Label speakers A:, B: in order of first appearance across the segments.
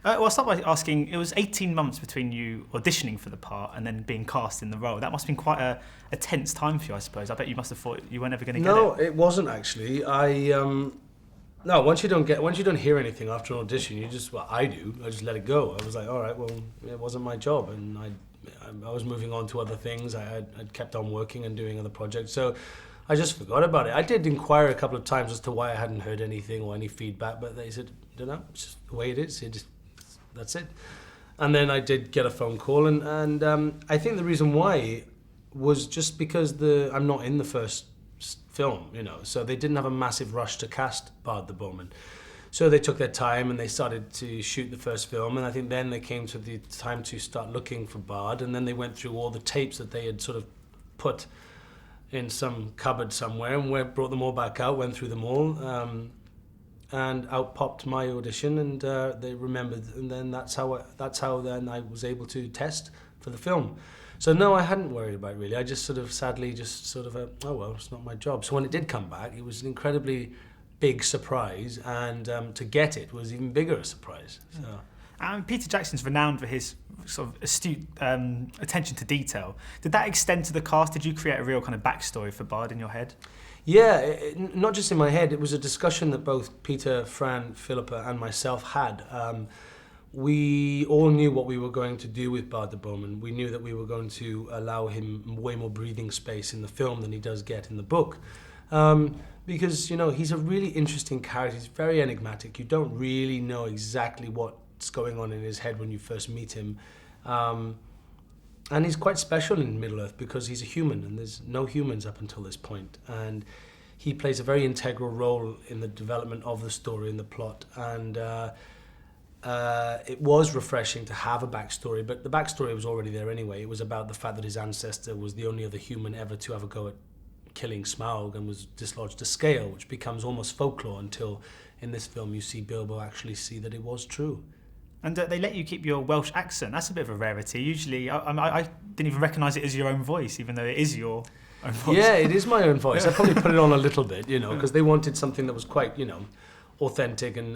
A: Well, I'll start by asking, it was 18 months between you auditioning for the part and then being cast in the role. That must have been quite a tense time for you, I suppose. I bet you must have thought you weren't ever going to get it.
B: No, it wasn't actually. No, once you don't hear anything after an audition, I just let it go. I was like, all right, well, it wasn't my job, and I was moving on to other things. I'd kept on working and doing other projects, so I just forgot about it. I did inquire a couple of times as to why I hadn't heard anything or any feedback, but they said, don't know, it's just the way it is. That's it. And then I did get a phone call, and I think the reason why was just because I'm not in the first film, so they didn't have a massive rush to cast Bard the Bowman. So they took their time and they started to shoot the first film, and I think then they came to the time to start looking for Bard, and then they went through all the tapes that they had sort of put in some cupboard somewhere, and brought them all back out, went through them all, and out popped my audition, and they remembered, and then that's how then I was able to test for the film. So no, I hadn't worried about it really. I just sadly oh well, it's not my job. So when it did come back, it was an incredibly big surprise, and to get it was even bigger a surprise. So.
A: Peter Jackson's renowned for his sort of astute attention to detail. Did that extend to the cast? Did you create a real kind of backstory for Bard in your head?
B: Yeah, not just in my head. It was a discussion that both Peter, Fran, Philippa and myself had. We all knew what we were going to do with Bard the Bowman. We knew that we were going to allow him way more breathing space in the film than he does get in the book. Because, he's a really interesting character. He's very enigmatic. You don't really know exactly what's going on in his head when you first meet him. And he's quite special in Middle-earth because he's a human, and there's no humans up until this point. And he plays a very integral role in the development of the story and the plot. And it was refreshing to have a backstory, but the backstory was already there anyway. It was about the fact that his ancestor was the only other human ever to have a go at killing Smaug and was dislodged to scale, which becomes almost folklore until in this film you see Bilbo actually see that it was true.
A: And they let you keep your Welsh accent. That's a bit of a rarity. Usually, I didn't even recognise it as your own voice, even though it is your own voice.
B: Yeah, it is my own voice. I probably put it on a little bit, because they wanted something that was quite, authentic and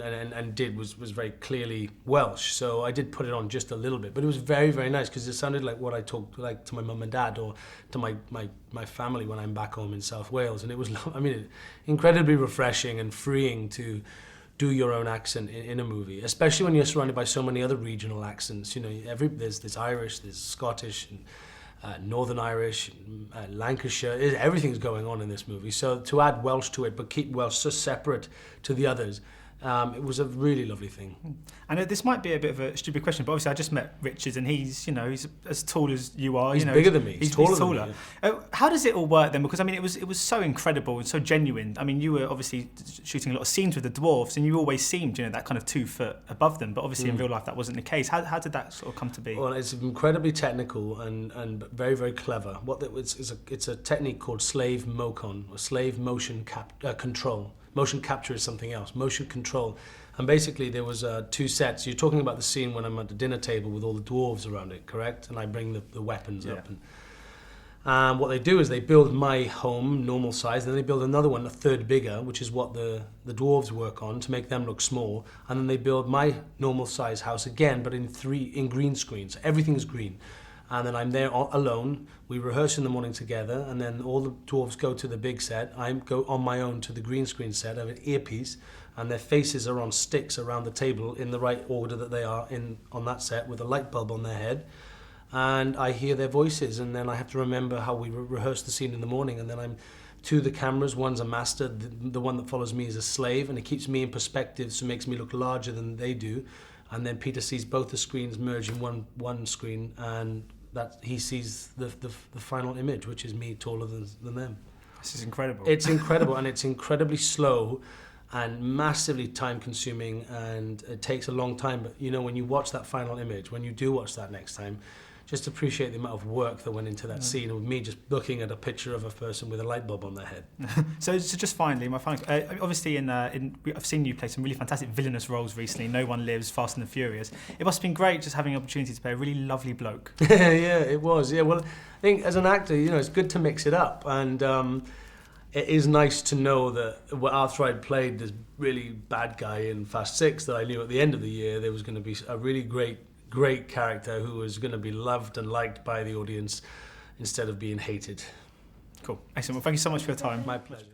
B: was very clearly Welsh. So I did put it on just a little bit, but it was very, very nice because it sounded like what I talked like to my mum and dad or to my family when I'm back home in South Wales. And it was, incredibly refreshing and freeing to do your own accent in a movie, especially when you're surrounded by so many other regional accents. There's Irish, there's Scottish, and Northern Irish, Lancashire. Everything's going on in this movie. So to add Welsh to it, but keep Welsh so separate to the others, it was a really lovely thing.
A: I know this might be a bit of a stupid question, but obviously I just met Richard, and he's as tall as you are.
B: He's bigger than me. He's taller than me. Yeah.
A: How does it all work then? Because it was so incredible and so genuine. You were obviously shooting a lot of scenes with the dwarves, and you always seemed that kind of 2 foot above them. But obviously in real life that wasn't the case. How did that sort of come to be?
B: Well, it's incredibly technical and very, very clever. It's a technique called slave mocon, or slave motion control. Motion capture is something else. Motion control. And basically there was 2 sets. You're talking about the scene when I'm at the dinner table with all the dwarves around it, correct? And I bring the weapons up. And what they do is they build my home, normal size, and then they build another one, a third bigger, which is what the dwarves work on to make them look small. And then they build my normal size house again, but in green screen. So everything's green. And then I'm there alone. We rehearse in the morning together, and then all the dwarves go to the big set. I go on my own to the green screen set. I have an earpiece, and their faces are on sticks around the table in the right order that they are on that set with a light bulb on their head. And I hear their voices, and then I have to remember how we rehearse the scene in the morning, and then I'm to the cameras. One's a master, the one that follows me is a slave, and it keeps me in perspective, so it makes me look larger than they do. And then Peter sees both the screens merge in one screen, and that he sees the final image, which is me taller than them.
A: This is incredible.
B: It's incredible, and it's incredibly slow and massively time-consuming, and it takes a long time. But when you watch that final image, when you do watch that next time, just appreciate the amount of work that went into that scene of me just looking at a picture of a person with a light bulb on their head.
A: So just finally, my final, obviously I've seen you play some really fantastic villainous roles recently. No One Lives, Fast and the Furious. It must have been great just having the opportunity to play a really lovely bloke.
B: Yeah, it was. Yeah, well, I think as an actor, it's good to mix it up, and it is nice to know that after I'd played this really bad guy in Fast 6, that I knew at the end of the year there was going to be a really great character who was going to be loved and liked by the audience instead of being hated.
A: Cool. Excellent. Well, thank you so much for your time.
B: My pleasure.